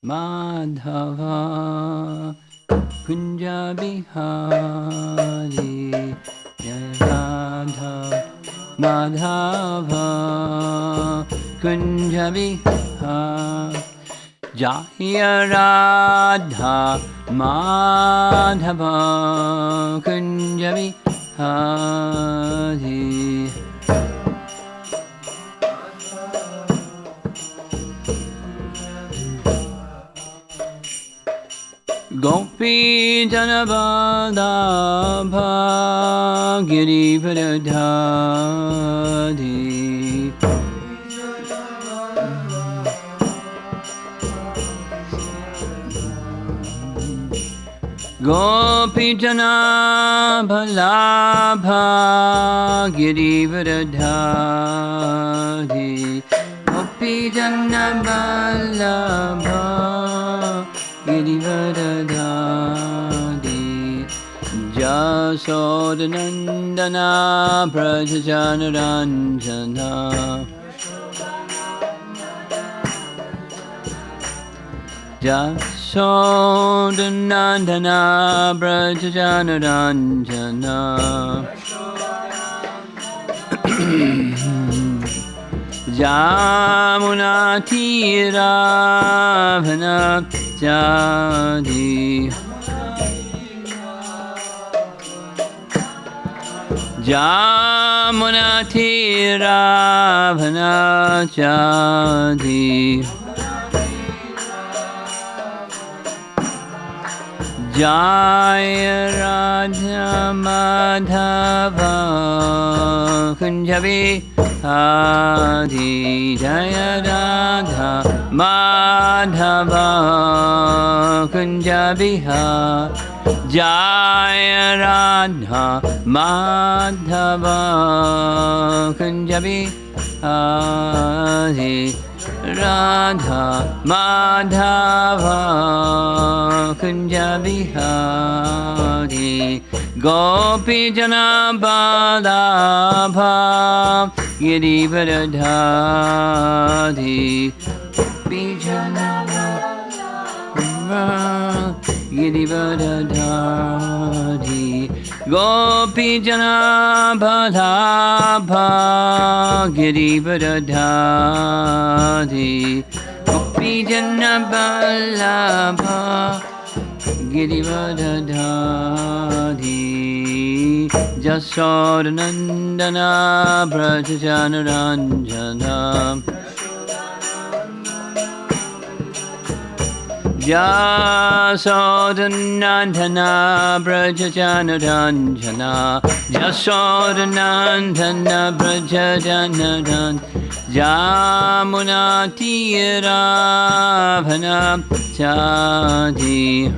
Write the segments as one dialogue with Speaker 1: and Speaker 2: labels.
Speaker 1: Madhava Kunja Bihari Jai Radha Madhava Kunja Bihari Jaya Radha Madhava Kunja Bihari Gopi Janavadabha Girivardhari Gopi Janavadabha Girivardhari Gopi Janavadabha Girivardhari Jasodanandana Brajanaranjana Jasodanandana Brajanaranjana Jamunatiravana Jadi Jamunatiravana Jadi Jaya Radha Madhava Kunjabi Adi Jaya Radha Madhava Kunja Bihari Jaya Radha Madhava Kunja Bihari Radha Madhava Kunja Bihari Gopi Janavadabha Girivardhari Gopi Janavadabha Girivardhari Gopi Janavadabha Girivardhari Gopi Janavadabha Girivardhari Jasodanandana Brajanaranjana Jasodanandana Brajanaranjana Jasodanandana Brajanaranjana Jamunatiravana Jadi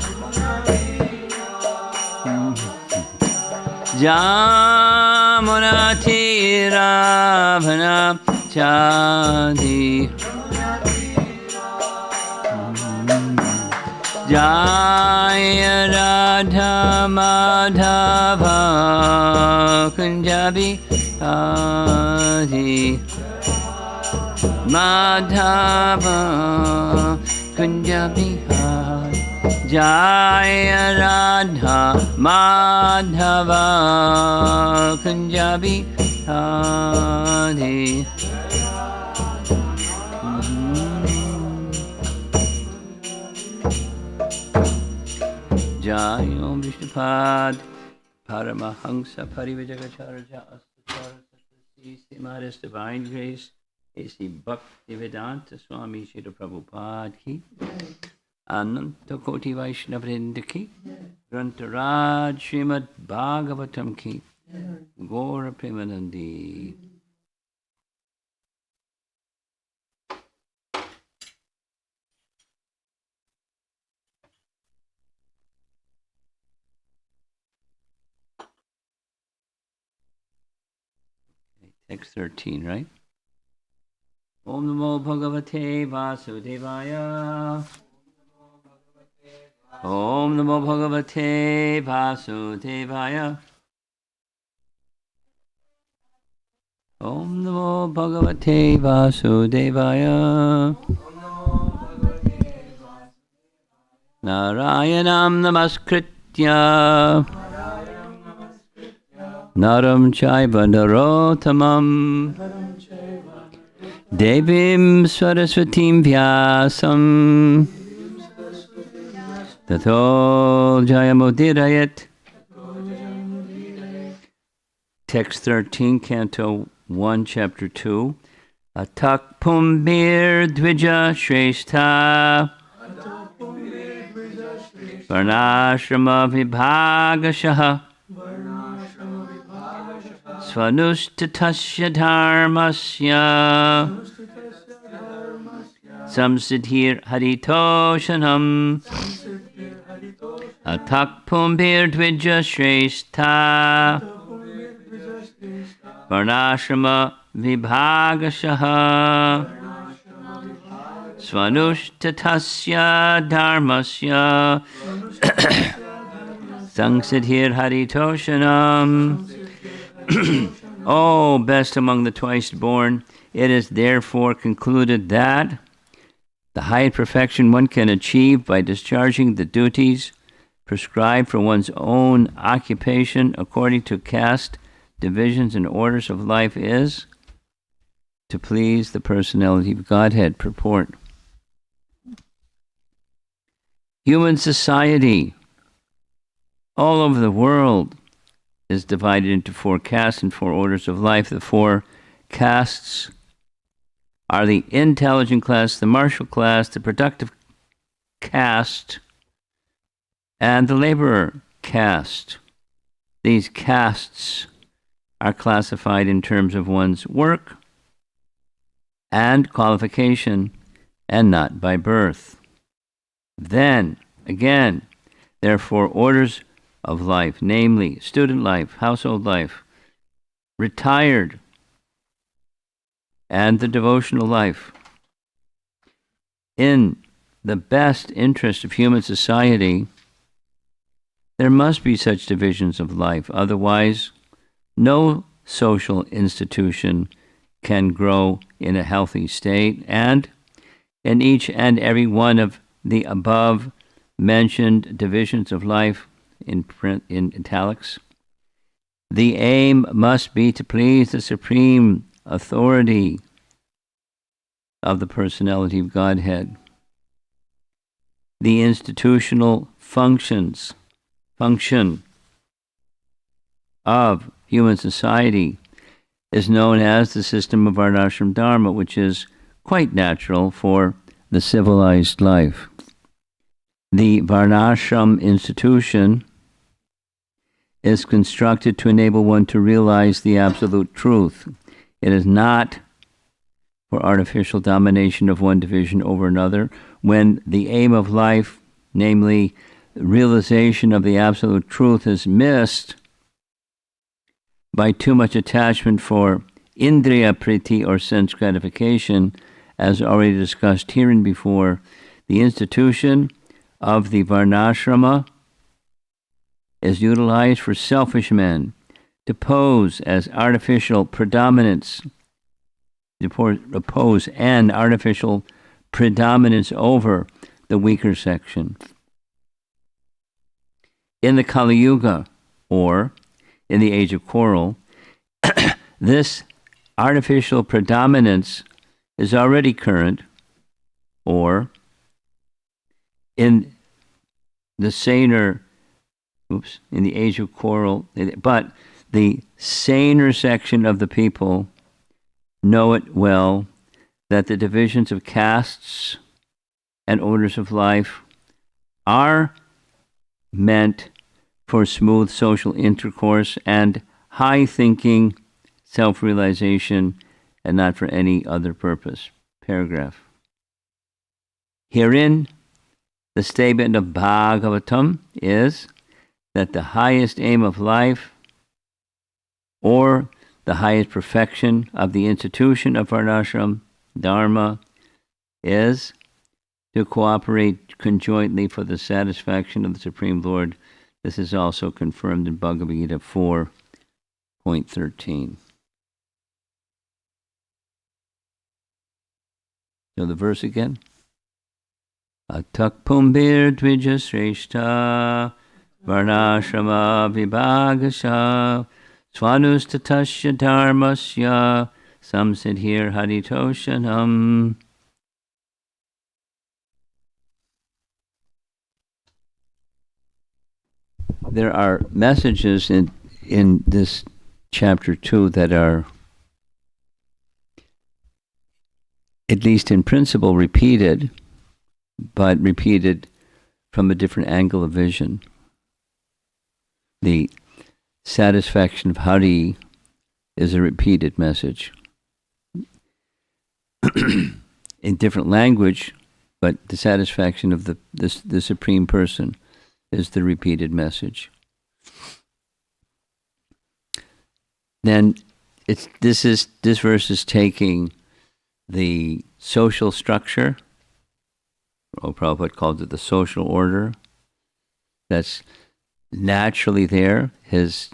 Speaker 1: Jamunatiravana Jadi Jaya Radha Madhava Kunja Bihari Madhava Kunja Bihari Jaya Radha Madhava Kunja Bihari Jai Om Vishnupad Paramahamsa Parivajagacharya Astasara Modest Divine Grace A.C. Bhaktivedanta Swami Srila Prabhupada Ki Ananta Koti Vaishnavrinda Ki Grantaraj Srimad Bhagavatam Ki Gaura Premanandi. Text 13, right? Om Namo Bhagavate Vasudevaya. Om Namo Bhagavate Vasudevaya. Om Namo Bhagavate Vasudevaya. Narayanam namaskritya naram chaiva narotamam devim saraswatim vyasam tato jayamudirayat. Text 13, Canto 1, Chapter 2. Atak pumbir dvija shrestha varnashrama vibhagashaha svanustatasya dharmasya samsiddhir haritoshanam. Atak pumbir dvija shrestha varnashrama vibhagashaha svanushtatasya dharmasya sangsiddhir haritoshanam. O best among the twice born, it is therefore concluded that the highest perfection one can achieve by discharging the duties prescribed for one's own occupation according to caste divisions and orders of life is to please the personality of Godhead. Purport. Human society all over the world is divided into 4 castes and 4 orders of life. The 4 castes are the intelligent class, the martial class, the productive caste, and the laborer caste. These castes are classified in terms of one's work and qualification, and not by birth. Then, again, there are 4 orders of life, namely student life, household life, retired, and the devotional life. In the best interest of human society, there must be such divisions of life. Otherwise, no social institution can grow in a healthy state, and in each and every one of the above mentioned divisions of life, in print in italics, the aim must be to please the supreme authority of the personality of Godhead. The institutional function of human society is known as the system of Varnashram Dharma, which is quite natural for the civilized life. The Varnashram institution is constructed to enable one to realize the absolute truth. It is not for artificial domination of one division over another. When the aim of life, namely realization of the absolute truth, is missed by too much attachment for indriya priti or sense gratification, as already discussed here and before, the institution of the Varnashrama is utilized for selfish men to pose as artificial predominance, to pose an artificial predominance over the weaker section. In the Kali Yuga, or in the age of coral, this artificial predominance is already current, or in the saner, in the age of coral, but the saner section of the people know it well that the divisions of castes and orders of life are meant for smooth social intercourse and high-thinking self-realization, and not for any other purpose. Paragraph. Herein, the statement of Bhagavatam is that the highest aim of life, or the highest perfection of the institution of Varnashram Dharma, is to cooperate conjointly for the satisfaction of the Supreme Lord. This is also confirmed in Bhagavad Gita 4.13. So the verse again. Atak pumbir dvijasreshta varnashrama vibhagasha swanustatasya dharmasya samsidhir haritoshanam. There are messages in this chapter 2 that are, at least in principle, repeated, but repeated from a different angle of vision. The satisfaction of Hari is a repeated message in different language, but the satisfaction of the Supreme Person is the repeated message. Then this verse is taking the social structure, or Prabhupada called it the social order, that's naturally there. His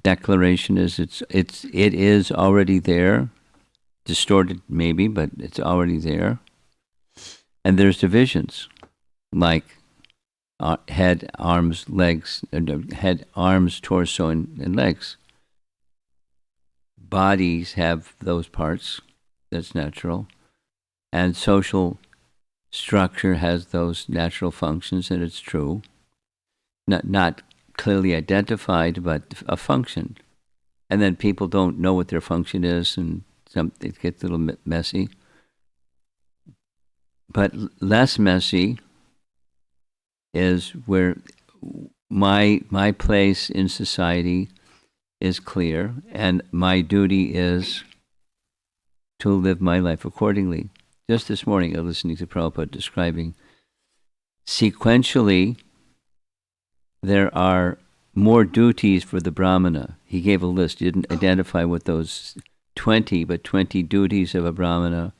Speaker 1: declaration is it is already there, distorted maybe, but it's already there. And there's divisions like head, arms, legs, head, arms, torso, and legs. Bodies have those parts. That's natural. And social structure has those natural functions, and it's true. Not clearly identified, but a function. And then people don't know what their function is, and it gets a little messy. But less messy is where my place in society is clear, and my duty is to live my life accordingly. Just this morning, I was listening to Prabhupada describing sequentially there are more duties for the Brahmana. He gave a list. He didn't identify what those 20, but 20 duties of a Brahmana,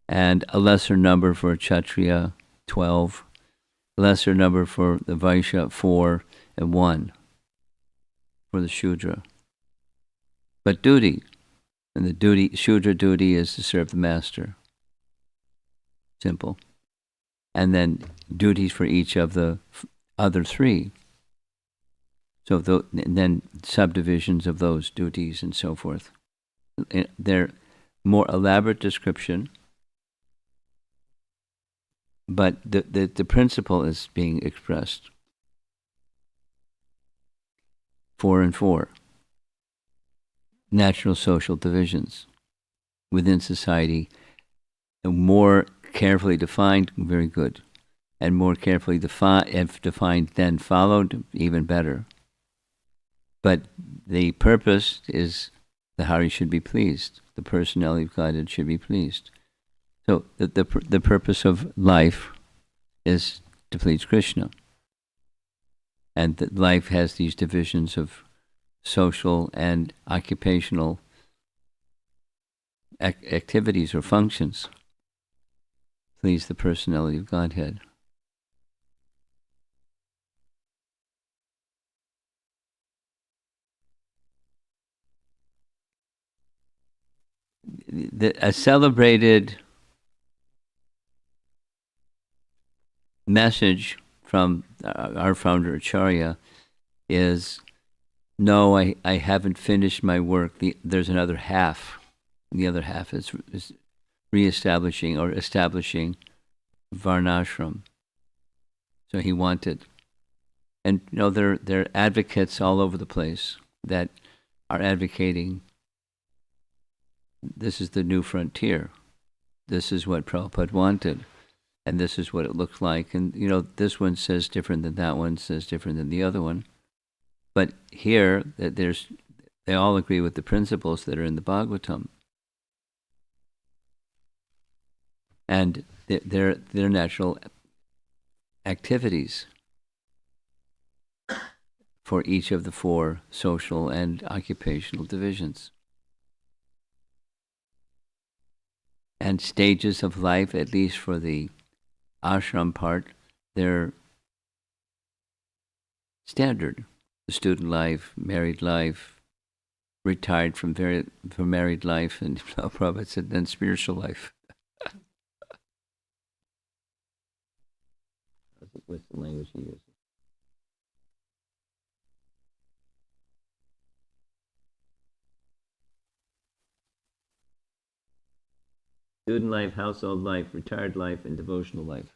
Speaker 1: and a lesser number for a Kshatriya, 12, lesser number for the Vaishya, 4, and 1 for the Shudra. But duty, and the Shudra duty is to serve the master. Simple. And then duties for each of the other 3. So then subdivisions of those duties and so forth. They're more elaborate description, but the principle is being expressed. 4 and 4. Natural social divisions within society, more carefully defined, very good, and more carefully defined then followed, even better. But the purpose is the Hari should be pleased, the personality of Godhead should be pleased. So the purpose of life is to please Krishna. And that life has these divisions of social and occupational activities or functions. Please the personality of Godhead. A celebrated message from our founder Acharya is, no, I haven't finished my work. There's another half. The other half is reestablishing or establishing Varnashram. So he wanted, and there are advocates all over the place that are advocating this is the new frontier. This is what Prabhupada wanted. And this is what it looks like. And, this one says different than that one, says different than the other one. But here, they all agree with the principles that are in the Bhagavatam. And their natural activities for each of the 4 social and occupational divisions. And stages of life, at least for the ashram part, they're standard. The student life, married life, retired from married life, and Prabhupada said then spiritual life. what's the language he uses? Student life, household life, retired life, and devotional life.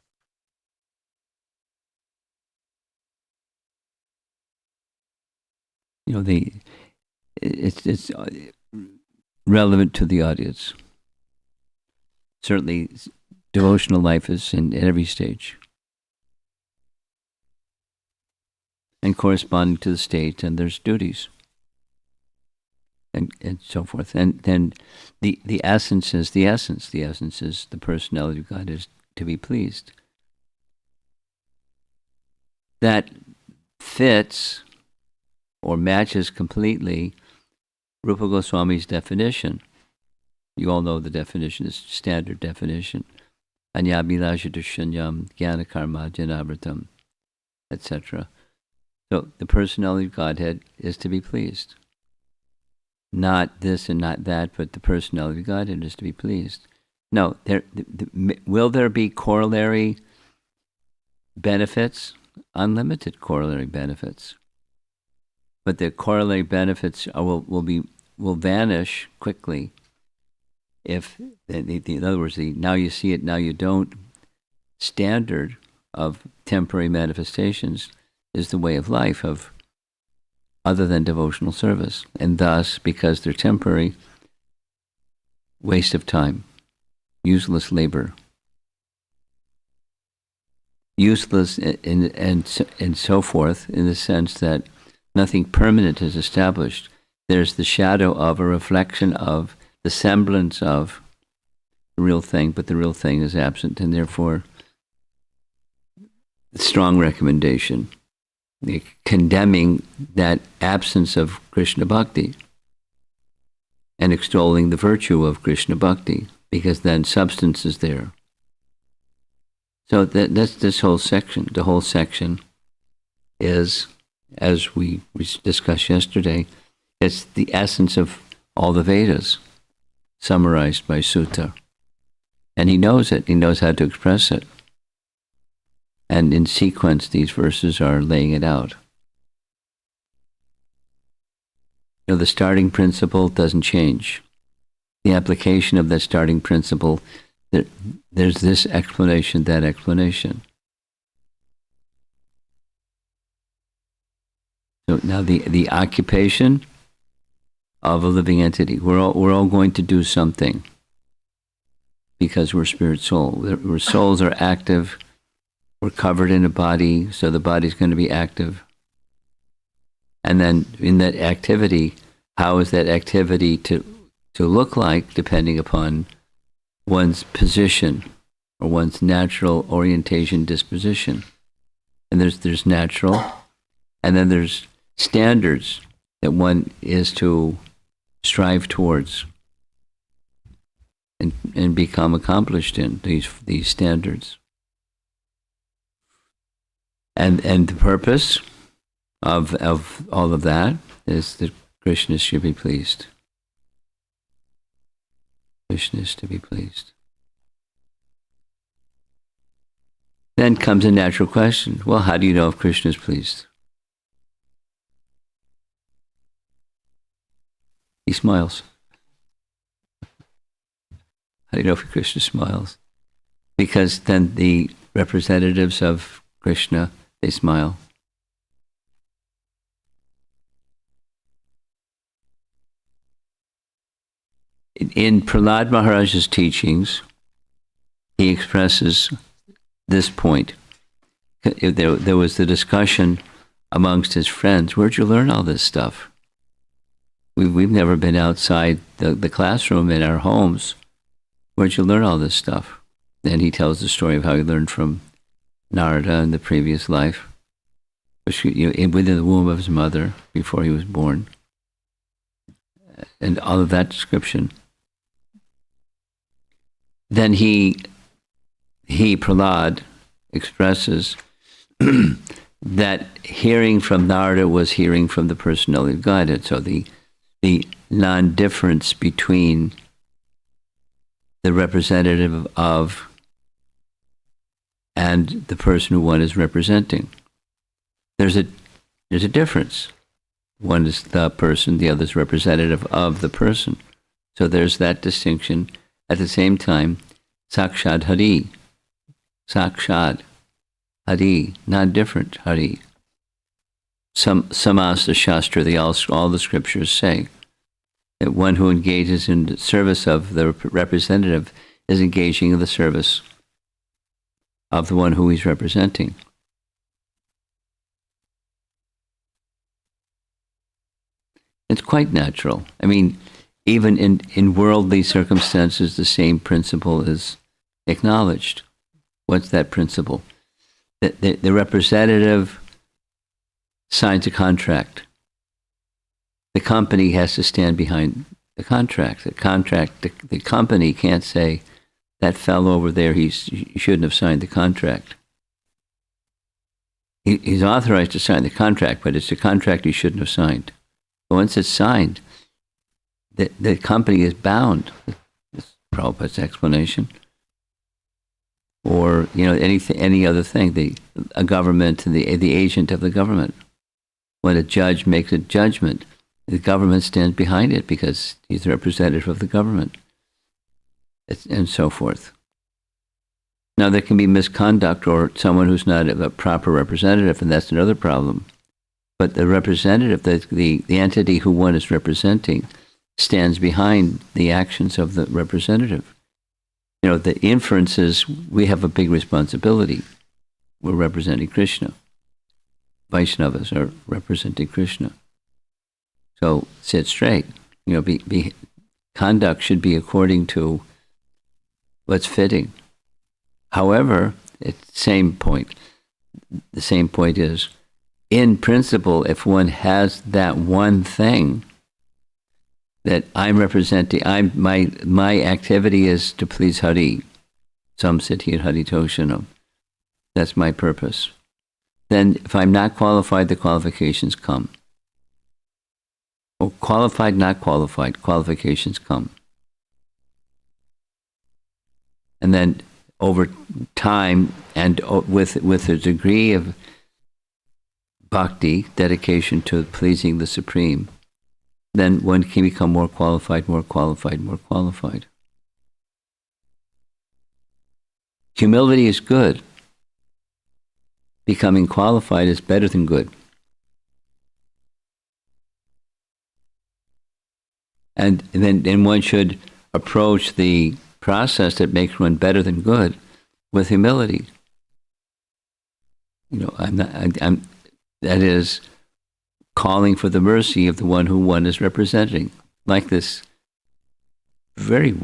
Speaker 1: You know, it's relevant to the audience. Certainly, devotional life is in every stage, and corresponding to the state, and there's duties, and so forth. And then the essence is the essence. The essence is the personality of God is to be pleased. That fits or matches completely Rupa Goswami's definition. You all know the definition, is standard definition. Anyabhilasha dushanyam jnana karma janavritam, etc. So the personality of Godhead is to be pleased. Not this and not that, but the personality of Godhead is to be pleased. No, will there be corollary benefits? Unlimited corollary benefits. But the corollary benefits will vanish quickly if, in other words, the now you see it, now you don't standard of temporary manifestations is the way of life of other than devotional service. And thus, because they're temporary, waste of time, useless labor, useless and so forth, in the sense that nothing permanent is established. There's the shadow of, a reflection of, the semblance of the real thing, but the real thing is absent, and therefore, strong recommendation, condemning that absence of Krishna Bhakti and extolling the virtue of Krishna Bhakti, because then substance is there. So that's this whole section. The whole section is, as we discussed yesterday, it's the essence of all the Vedas, summarized by Sutta. And he knows it. He knows how to express it. And in sequence, these verses are laying it out. You know, the starting principle doesn't change. The application of that starting principle, there's this explanation, that explanation. So now the occupation of a living entity. We're all going to do something because we're spirit soul. Our souls are active. We're covered in a body, so the body's going to be active. And then in that activity, how is that activity to look like, depending upon one's position or one's natural orientation, disposition. And there's natural, and then there's standards that one is to strive towards and become accomplished in these standards. And the purpose of all of that is that Krishna should be pleased. Krishna is to be pleased. Then comes a natural question. Well, how do you know if Krishna is pleased? He smiles. How do you know if Krishna smiles? Because then the representatives of Krishna, they smile. In Prahlad Maharaj's teachings, he expresses this point. There was the discussion amongst his friends, where'd you learn all this stuff? We've never been outside the classroom in our homes. Where'd you learn all this stuff? And he tells the story of how he learned from Narada in the previous life, within the womb of his mother before he was born. And all of that description. Then he Prahlad, expresses that hearing from Narada was hearing from the personality of Godhead. So the non-difference between the representative of and and the person who one is representing. There's a difference. One is the person, the other is representative of the person. So there's that distinction. At the same time, Sakshad Hari. Sakshad Hari, not different Hari. Samasta Shastra, all the scriptures say that one who engages in the service of the representative is engaging in the service of the one who he's representing. It's quite natural. I mean, even in worldly circumstances, the same principle is acknowledged. What's that principle? The representative signs a contract. The company has to stand behind the contract. The company can't say, that fellow over there, he shouldn't have signed the contract. He's authorized to sign the contract, but it's a contract he shouldn't have signed. But once it's signed, the company is bound. This is Prabhupada's explanation. Or any other thing, a government and the agent of the government. When a judge makes a judgment, the government stands behind it because he's the representative of the government, and so forth. Now, there can be misconduct or someone who's not a proper representative, and that's another problem. But the representative, the entity who one is representing, stands behind the actions of the representative. The inferences, we have a big responsibility. We're representing Krishna. Vaishnavas are representing Krishna. So sit straight. Conduct should be according to what's fitting. However, it's the same point. The same point is, in principle, if one has that one thing that I'm representing, my activity is to please Hari. Samsiddhir Haritoshanam. That's my purpose. Then if I'm not qualified, the qualifications come. Or qualified, not qualified, qualifications come. And then over time and with a degree of bhakti, dedication to pleasing the Supreme, then one can become more qualified, more qualified, more qualified. Humility is good. Becoming qualified is better than good. And then one should approach the process that makes one better than good with humility. That is calling for the mercy of the one who one is representing. Like this very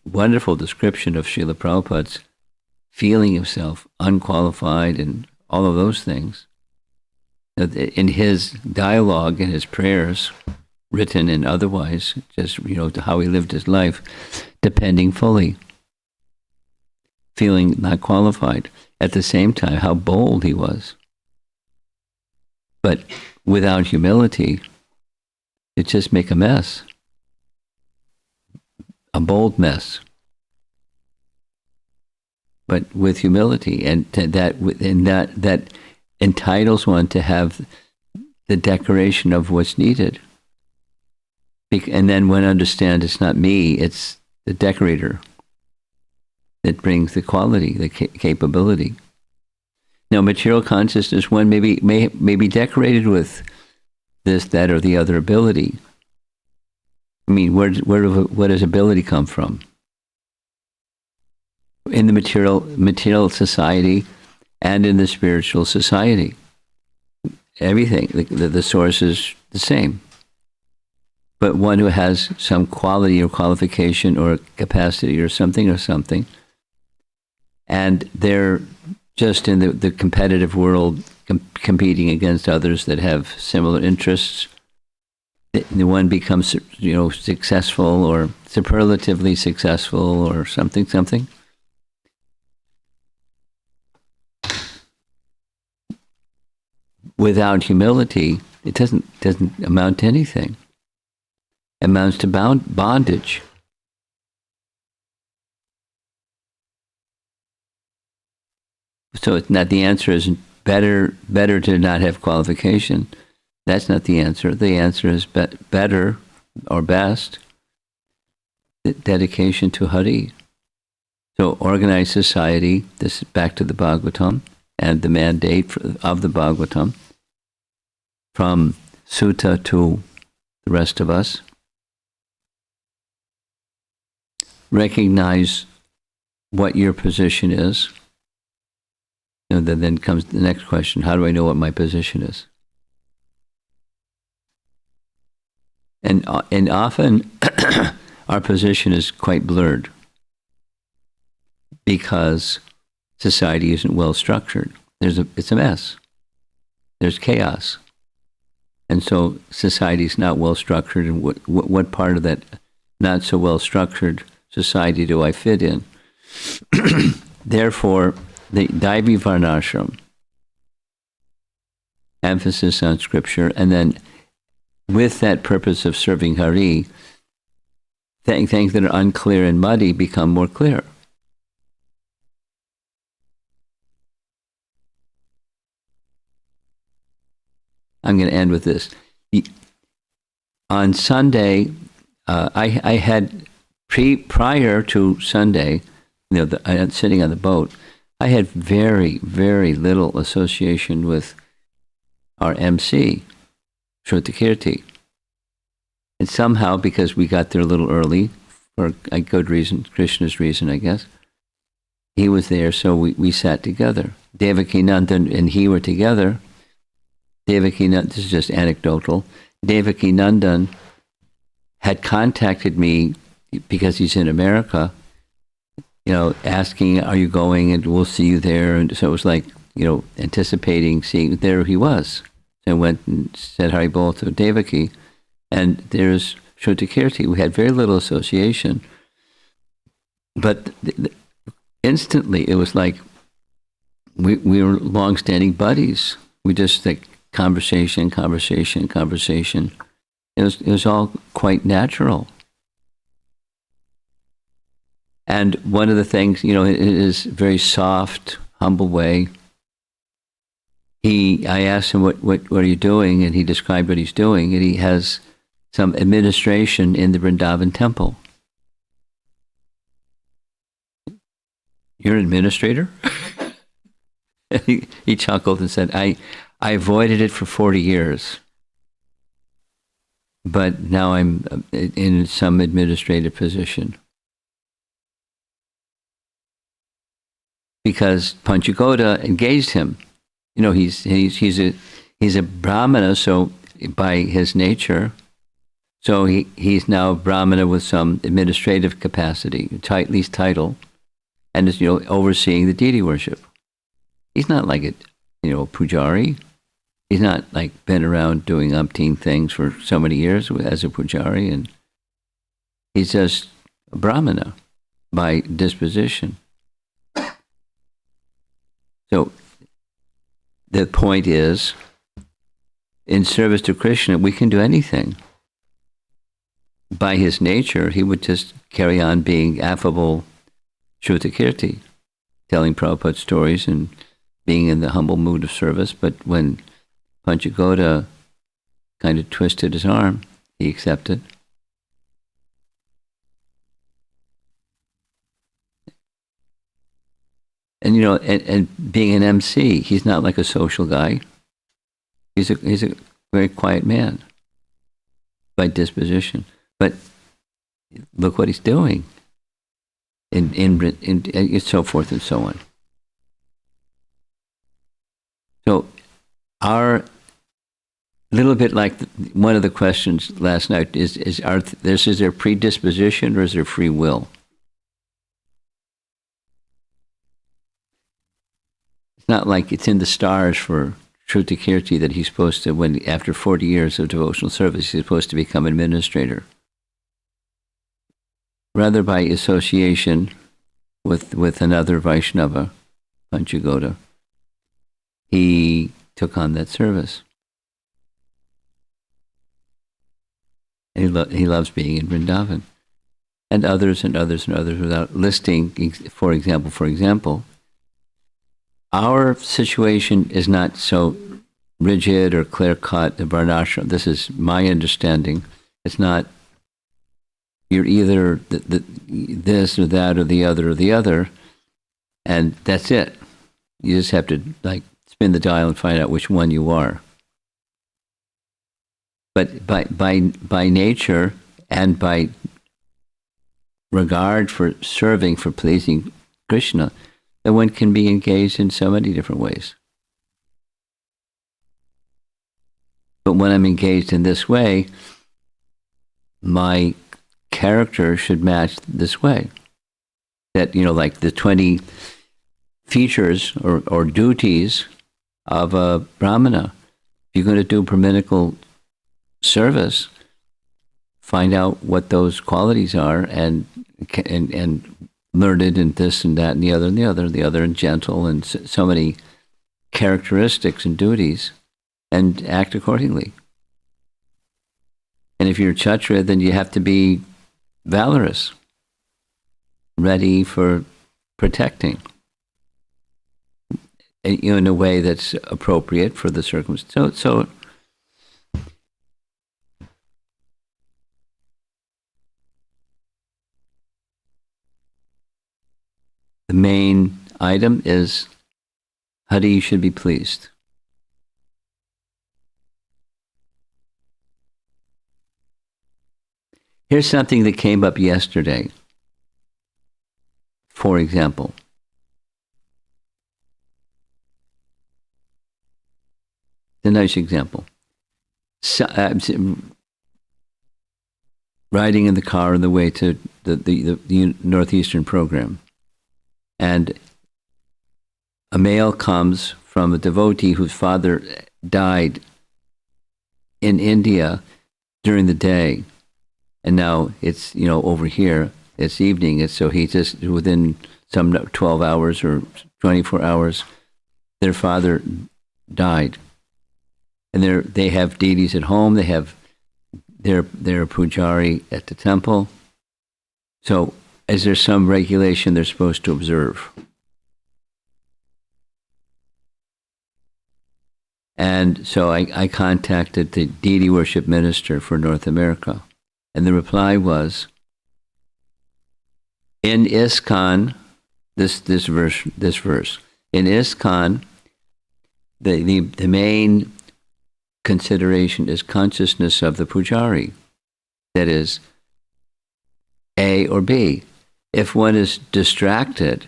Speaker 1: wonderful description of Srila Prabhupada's feeling himself unqualified and all of those things. In his dialogue, in his prayers, written and otherwise, just, how he lived his life, depending fully, feeling not qualified. At the same time, how bold he was. But without humility, it just make a mess. A bold mess. But with humility, and that entitles one to have the decoration of what's needed. And then one understands it's not me, it's the decorator that brings the quality, the capability. Now, material consciousness, one may be decorated with this, that, or the other ability. I mean, where does ability come from? In the material society and in the spiritual society. Everything, the source is the same. But one who has some quality or qualification or capacity or something, and they're just in the competitive world competing against others that have similar interests, the one becomes successful or superlatively successful or something. Without humility, it doesn't amount to anything. It amounts to bondage. So it's not, the answer isn't better to not have qualification. That's not the answer. The answer is better or best dedication to Hari. So organized society, this is back to the Bhagavatam and the mandate of the Bhagavatam, from Sutta to the rest of us. Recognize what your position is. And then comes the next question: how do I know what my position is? And often our position is quite blurred because society isn't well structured. It's a mess. There's chaos. And so society is not well structured. And what part of that not so well structured society do I fit in? Therefore, the Daivi Varnashram, emphasis on scripture, and then with that purpose of serving Hari, things that are unclear and muddy become more clear. I'm going to end with this. On Sunday, I had prior to Sunday, sitting on the boat, I had very, very little association with our MC, Shrutakirti. And somehow, because we got there a little early, for a good reason, Krishna's reason, I guess, he was there, so we sat together. Devaki Nandan and he were together. Devaki Nandan, this is just anecdotal, Devaki Nandan had contacted me because he's in America, asking, are you going, and we'll see you there. And so it was like, anticipating seeing, there he was. So I went and said Haribol to Devaki, and there's Shrutakirti. We had very little association. But instantly it was like we were long-standing buddies. We just conversation. It was all quite natural. And one of the things, in his very soft, humble way, I asked him, what are you doing? And he described what he's doing. And he has some administration in the Vrindavan temple. You're an administrator? He chuckled and said, I avoided it for 40 years. But now I'm in some administrative position. Because Panchagoda engaged him. He's a Brahmana, so by his nature, so he's now a Brahmana with some administrative capacity, at least title, and is overseeing the deity worship. He's not like a pujari. He's not like been around doing umpteen things for so many years as a pujari, and he's just a Brahmana by disposition. So the point is, in service to Krishna, we can do anything. By his nature, he would just carry on being affable Shrutakirti, telling Prabhupada stories and being in the humble mood of service. But when Panchagoda kind of twisted his arm, he accepted. And and being an MC, he's not like a social guy. He's a very quiet man by disposition. But look what he's doing, in so forth and so on. So our little bit like one of the questions last night is there predisposition or is there free will? It's not like it's in the stars for Shrutakirti that he's supposed to, after 40 years of devotional service, he's supposed to become administrator. Rather by association with another Vaishnava, Panchagoda, he took on that service. And he loves being in Vrindavan. And others, without listing, for example, our situation is not so rigid or clear-cut. The Varnashram, this is my understanding. It's not, you're either this or that or the other, and that's it. You just have to like spin the dial and find out which one you are. But by nature and by regard for serving, for pleasing Krishna, that one can be engaged in so many different ways. But when I'm engaged in this way, my character should match this way. That, like the 20 features or duties of a brahmana. If you're going to do Brahminical service, find out what those qualities are and learned and this and that and the other and the other and the other and gentle and so many characteristics and duties, and act accordingly. And if you're a Kshatriya, then you have to be valorous, ready for protecting, in a way that's appropriate for the circumstance. So the main item is Hari should be pleased. Here's something that came up yesterday. For example, a nice example. So, riding in the car on the way to the Northeastern program, and a mail comes from a devotee whose father died in India during the day, and now it's over here. It's evening. So he just within some 12 hours or 24 hours, their father died. And they have deities at home. They have their pujari at the temple. So is there some regulation they're supposed to observe? And so I contacted the deity worship minister for North America. And the reply was, in ISKCON, this verse, in ISKCON, the main consideration is consciousness of the pujari. That is, A or B. If one is distracted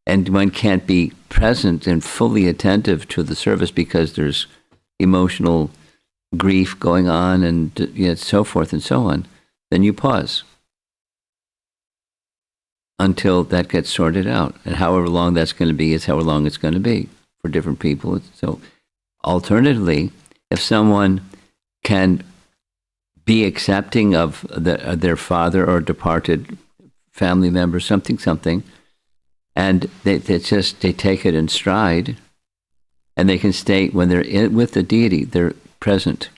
Speaker 1: and one can't be present and fully attentive to the service because there's emotional grief going on and so forth and so on, then you pause until that gets sorted out. And however long that's going to be is however long it's going to be for different people. So alternatively, if someone can be accepting of their father or departed family member, something, and they take it in stride, and they can stay, when they're with the deity, they're present,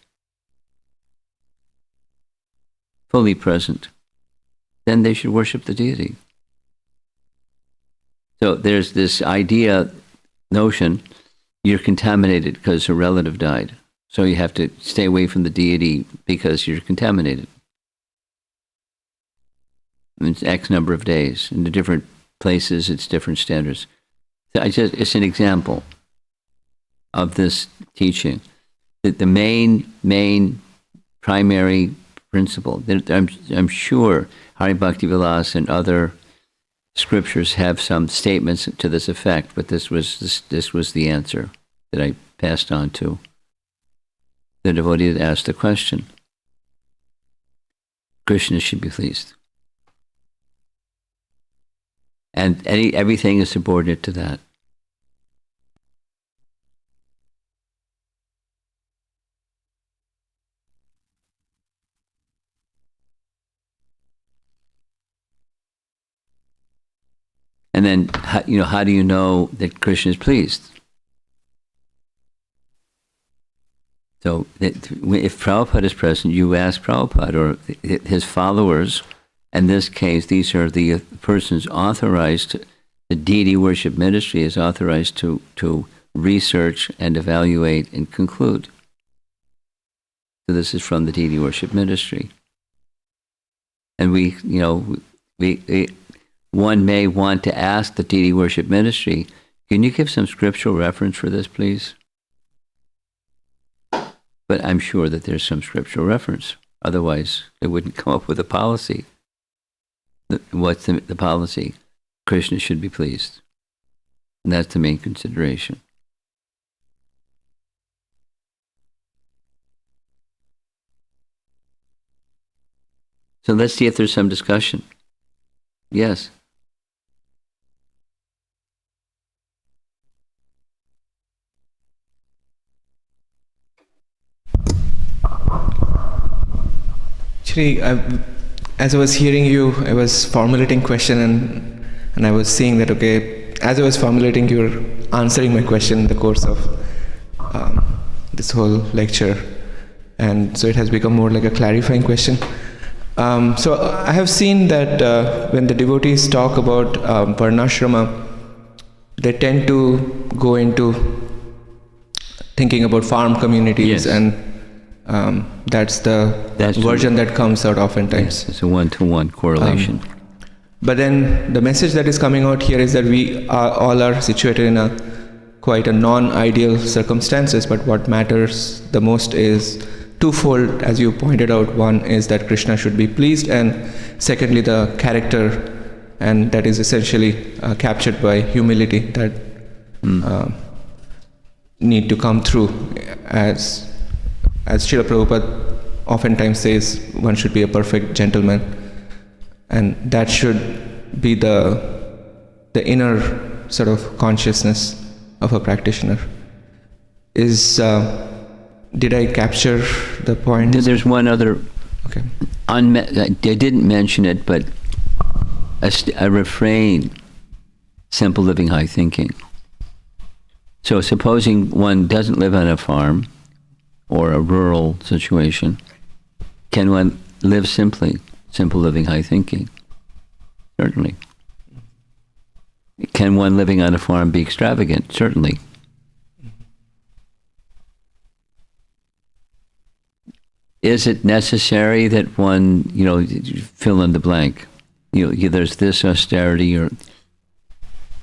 Speaker 1: fully present, then they should worship the deity. So there's this notion, you're contaminated because a relative died. So you have to stay away from the deity because you're contaminated. It's X number of days. In the different places, it's different standards. So it's an example of this teaching. The main primary principle. I'm sure Hari Bhakti Vilas and other scriptures have some statements to this effect, but this was the answer that I passed on to the devotee that asked the question. Krishna should be pleased. And everything is subordinate to that. And then, how do you know that Krishna is pleased? So if Prabhupada is present, you ask Prabhupada or his followers. In this case, these are the persons authorized to The deity worship ministry is authorized to research and evaluate and conclude. So this is from the deity worship ministry. And one may want to ask the deity worship ministry, can you give some scriptural reference for this, please? But I'm sure that there's some scriptural reference. Otherwise, they wouldn't come up with a policy. What's the policy? Krishna should be pleased. And that's the main consideration. So let's see if there's some discussion. Yes.
Speaker 2: Actually, as I was hearing you, I was formulating question and I was seeing that, okay, as I was formulating, you were answering my question in the course of this whole lecture. And so it has become more like a clarifying question. So I have seen that when the devotees talk about varnashrama, they tend to go into thinking about farm communities,
Speaker 1: Yes.
Speaker 2: and that's the version that comes out oftentimes.
Speaker 1: Yes, it's a one-to-one correlation.
Speaker 2: But then the message that is coming out here is that we all are situated in quite a non-ideal circumstances, but what matters the most is twofold, as you pointed out. One is that Krishna should be pleased, and secondly the character, and that is essentially captured by humility that need to come through. As Srila Prabhupada oftentimes says, one should be a perfect gentleman, and that should be the inner sort of consciousness of a practitioner. Did I capture the point?
Speaker 1: There's one other,
Speaker 2: Okay.
Speaker 1: I didn't mention it, but a refrain, simple living, high thinking. So supposing one doesn't live on a farm or a rural situation, can one live simply, simple living, high thinking? Certainly. Can one living on a farm be extravagant? Certainly. Is it necessary that one, fill in the blank? There's this austerity, or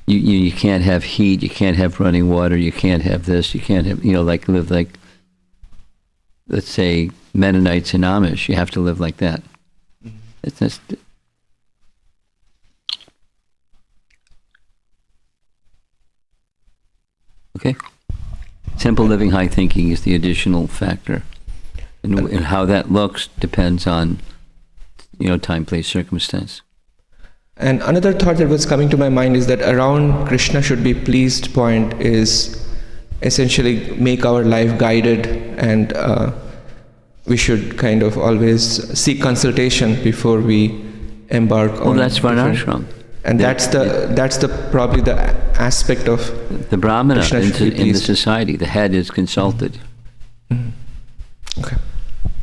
Speaker 1: you can't have heat, you can't have running water, you can't have this, you can't have, live like, let's say, Mennonites and Amish. You have to live like that. It's okay. Simple living, high thinking is the additional factor. And how that looks depends on, time, place, circumstance.
Speaker 2: And another thought that was coming to my mind is that around Krishna should be pleased point is essentially make our life guided, and we should kind of always seek consultation before we embark on.
Speaker 1: Well, that's varnashram.
Speaker 2: And that's the probably the aspect of
Speaker 1: the Brahmana
Speaker 2: Krishna should be
Speaker 1: in the
Speaker 2: pleased.
Speaker 1: society. The head is consulted.
Speaker 2: Okay,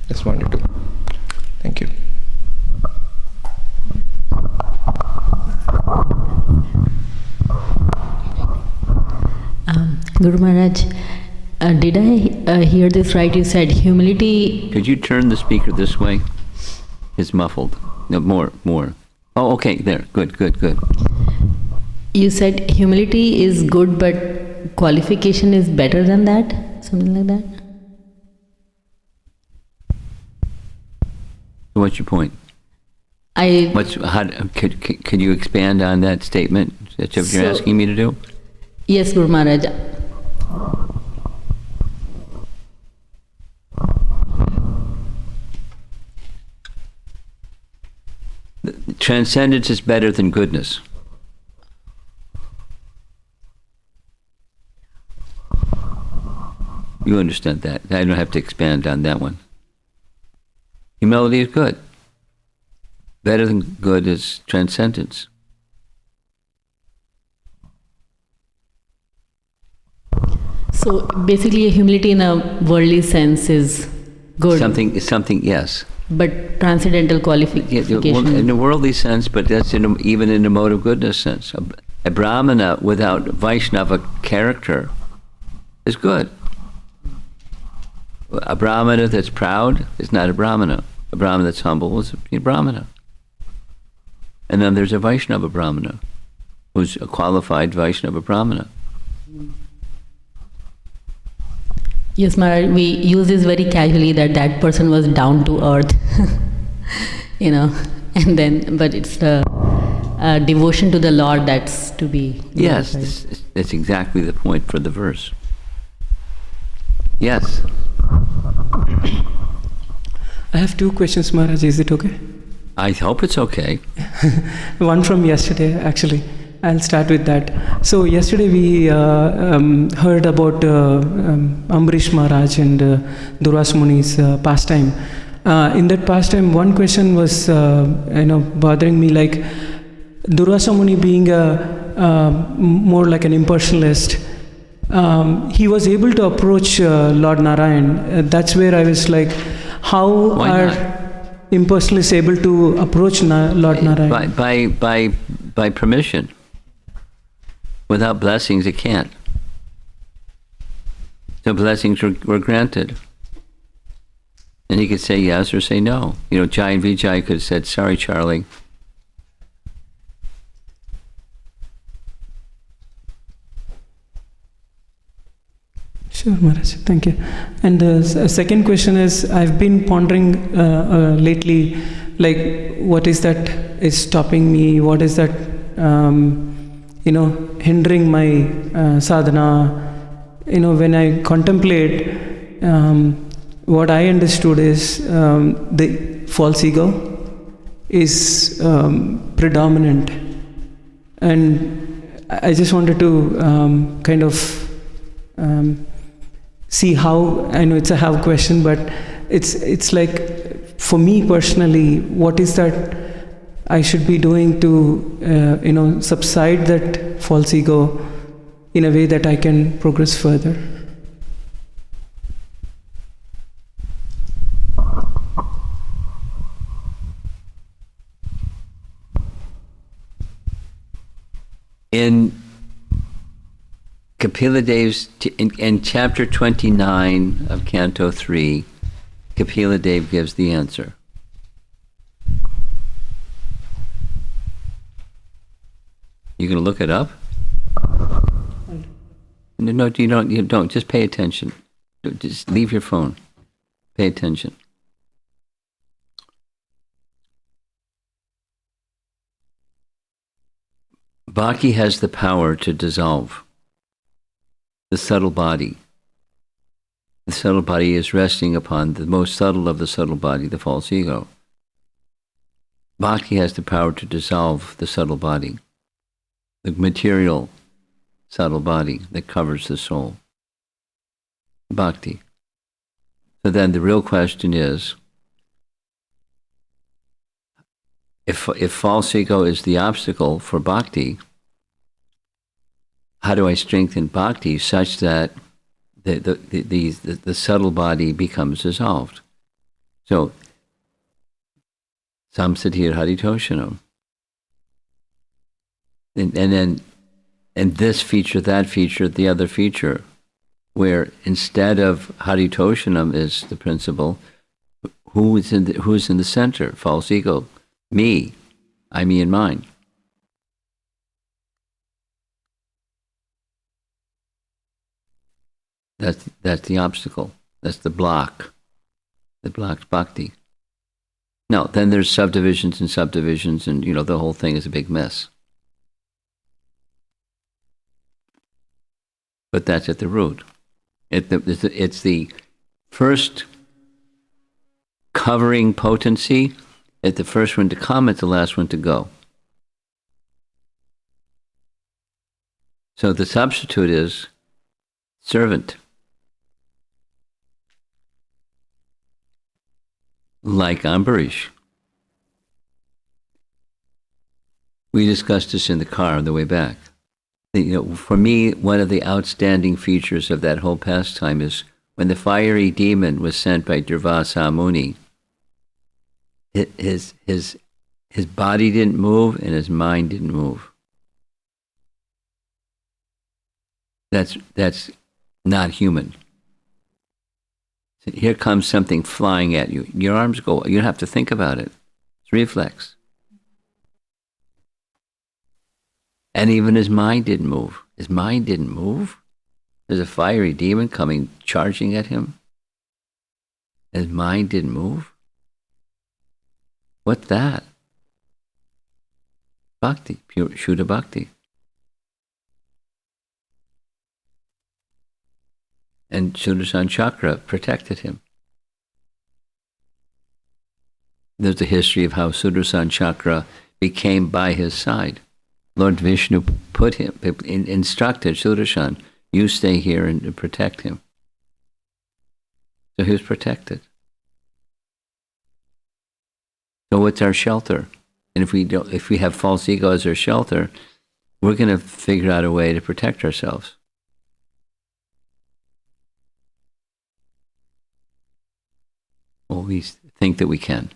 Speaker 2: just wanted to. Thank you.
Speaker 3: Guru Maharaj, did I hear this right? You said humility.
Speaker 1: Could you turn the speaker this way? It's muffled. No, more. Oh, okay, there. Good.
Speaker 3: You said humility is good, but qualification is better than that? Something like that?
Speaker 1: What's your point? Could you expand on that statement that you're asking me to do?
Speaker 3: Yes, Guru Maharaj.
Speaker 1: Transcendence is better than goodness. You understand that. I don't have to expand on that one. Humility is good. Better than good is transcendence.
Speaker 3: So basically, humility in a worldly sense is good.
Speaker 1: Something, yes.
Speaker 3: But transcendental
Speaker 1: Yeah,
Speaker 3: qualification.
Speaker 1: in a worldly sense, but that's even in a mode of goodness sense. A Brahmana without Vaishnava character is good. A Brahmana that's proud is not a Brahmana. A Brahmana that's humble is a Brahmana. And then there's a Vaishnava Brahmana, who's a qualified Vaishnava Brahmana.
Speaker 3: Yes, Maharaj, we use this very casually that that person was down to earth, and then, but it's the devotion to the Lord that's to be.
Speaker 1: Yes,
Speaker 3: glorified.
Speaker 1: that's exactly the point for the verse. Yes.
Speaker 4: I have two questions, Maharaj. Is it okay?
Speaker 1: I hope it's okay.
Speaker 4: One from yesterday, actually. I'll start with that. So yesterday we heard about Ambarish Maharaj and Durvasa Muni's pastime. In that pastime, one question was, bothering me, like Durvasa Muni being more like an impersonalist. He was able to approach Lord Narayan. That's where I was like, how
Speaker 1: Why
Speaker 4: are
Speaker 1: not?
Speaker 4: impersonalists able to approach Lord Narayan?
Speaker 1: By permission. Without blessings, it can't. So blessings were granted. And he could say yes or say no. Jai and Vijay could have said, sorry, Charlie.
Speaker 4: Sure, Maharaj. Thank you. And the second question is, I've been pondering lately, like, what is that is stopping me? What is that, hindering my sadhana? When I contemplate, what I understood is the false ego is predominant. And I just wanted to kind of see how, I know it's a how question, but it's like, for me personally, what is that I should be doing to subside that false ego in a way that I can progress further?
Speaker 1: In Kapila Dev's, in chapter 29 of Canto 3, Kapila Dev gives the answer. You gonna look it up? No, you don't. Just pay attention. Just leave your phone. Pay attention. Bhakti has the power to dissolve the subtle body. The subtle body is resting upon the most subtle of the subtle body, the false ego. Bhakti has the power to dissolve the subtle body, the material subtle body that covers the soul. Bhakti. So then the real question is, if false ego is the obstacle for bhakti, how do I strengthen bhakti such that the subtle body becomes dissolved? So, samsatir haritoshanam. And this feature, that feature, the other feature, where instead of haritoshanam is the principle, who's in the center? False ego. Me. I, me, and mine. That's the obstacle. That's the block. That blocks bhakti. Now, then there's subdivisions and subdivisions, and the whole thing is a big mess. But that's at the root. It's the first covering potency. It's the first one to come, it's the last one to go. So the substitute is servant. Like Ambarish. We discussed this in the car on the way back. For me, one of the outstanding features of that whole pastime is when the fiery demon was sent by Durvasa Muni, his body didn't move and his mind didn't move. That's not human. Here comes something flying at you. Your arms go. You don't have to think about it. It's reflex. And even his mind didn't move. His mind didn't move. There's a fiery demon coming, charging at him. His mind didn't move. What's that? Bhakti, pure Shuddha Bhakti. And Sudarshan Chakra protected him. There's a history of how Sudarshan Chakra became by his side. Lord Vishnu put him, instructed Sudarshan, you stay here and protect him. So he was protected. So what's our shelter? And if we have false ego as our shelter, we're going to figure out a way to protect ourselves. Well, we think that we can.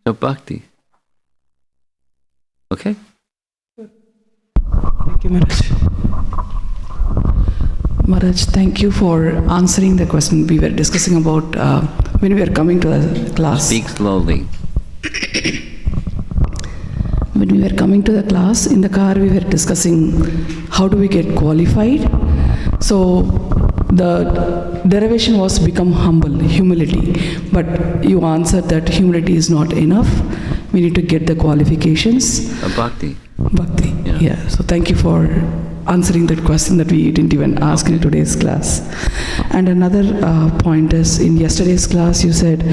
Speaker 1: So bhakti. Okay?
Speaker 4: Thank you, Maharaj.
Speaker 5: Maharaj, thank you for answering the question we were discussing about when we were coming to the class.
Speaker 1: Speak slowly.
Speaker 5: When we were coming to the class, in the car we were discussing how do we get qualified. So the derivation was become humble, humility. But you answered that humility is not enough. We need to get the qualifications.
Speaker 1: Bhakti.
Speaker 5: Bhakti.
Speaker 1: Yeah.
Speaker 5: Yeah. So thank you for answering that question that we didn't even ask in today's class. And another point is, in yesterday's class you said,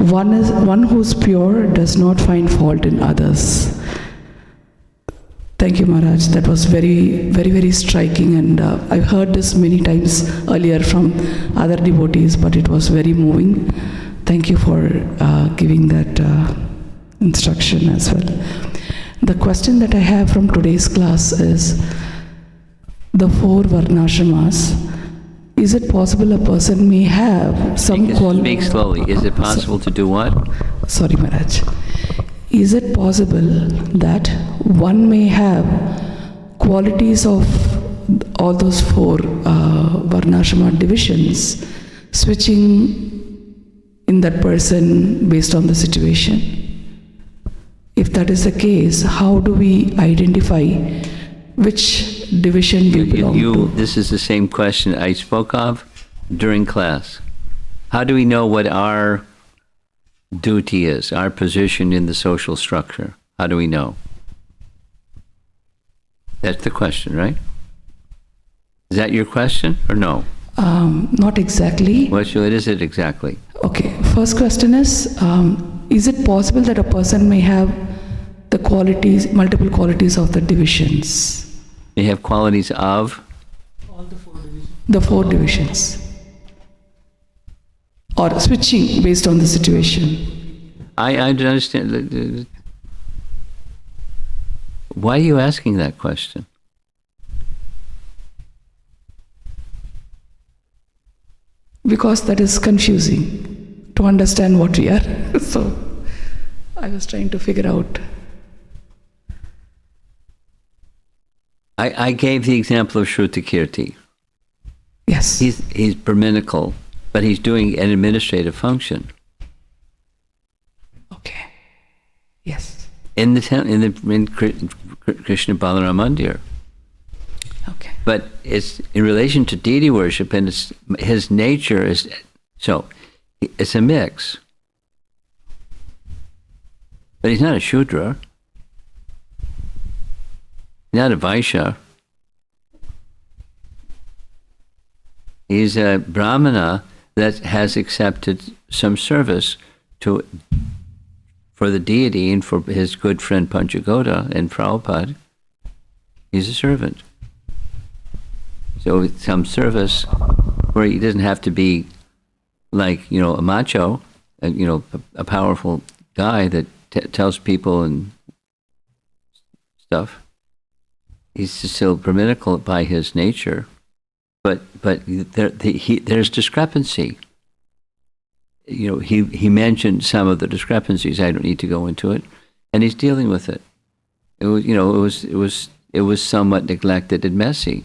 Speaker 5: one who's pure does not find fault in others. Thank you, Maharaj. That was very, very, very striking, and I've heard this many times earlier from other devotees, but it was very moving. Thank you for giving that instruction as well. The question that I have from today's class is, the 4 varnashramas, is it possible a person may have some
Speaker 1: Speak slowly. Is it possible to do what?
Speaker 5: Sorry, Maharaj. Is it possible that one may have qualities of all those 4 varnashrama divisions switching in that person based on the situation? If that is the case, how do we identify which division we belong to?
Speaker 1: This is the same question I spoke of during class. How do we know what our duty is, our position in the social structure? How do we know? That's the question, right? Is that your question or no?
Speaker 5: Not exactly.
Speaker 1: What is it exactly?
Speaker 5: Okay, first question is it possible that a person may have the qualities, multiple qualities of the divisions?
Speaker 1: They have qualities of?
Speaker 5: The 4 divisions. Or switching based on the situation.
Speaker 1: I don't understand. Why are you asking that question?
Speaker 5: Because that is confusing to understand what we are. So I was trying to figure out.
Speaker 1: I gave the example of Shrutakirti.
Speaker 5: Yes.
Speaker 1: He's Brahminical, but he's doing an administrative function.
Speaker 5: Okay. Yes.
Speaker 1: In Krishna Balaram Mandir.
Speaker 5: Okay.
Speaker 1: But it's in relation to deity worship, and his nature is, so it's a mix. But he's not a Shudra. Not a Vaishya. He's a Brahmana that has accepted some service for the deity and for his good friend Panchagoda and Prabhupada. He's a servant. So some service where he doesn't have to be like, a macho, a powerful guy that tells people and stuff. He's still Brahminical by his nature, but there's discrepancy. He mentioned some of the discrepancies. I don't need to go into it, and he's dealing with it. It was it was somewhat neglected and messy.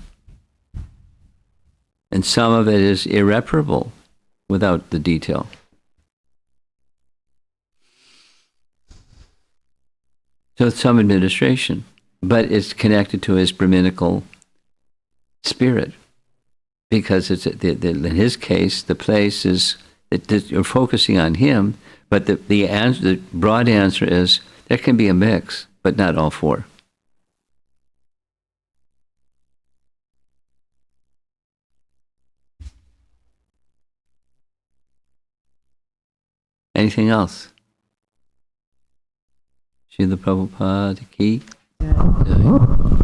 Speaker 1: And some of it is irreparable without the detail. So it's some administration, but it's connected to his Brahminical spirit. Because it's in his case, the place is, you're focusing on him, but the broad answer is there can be a mix, but not all four. Anything else? Srila Prabhupada ki. Jai.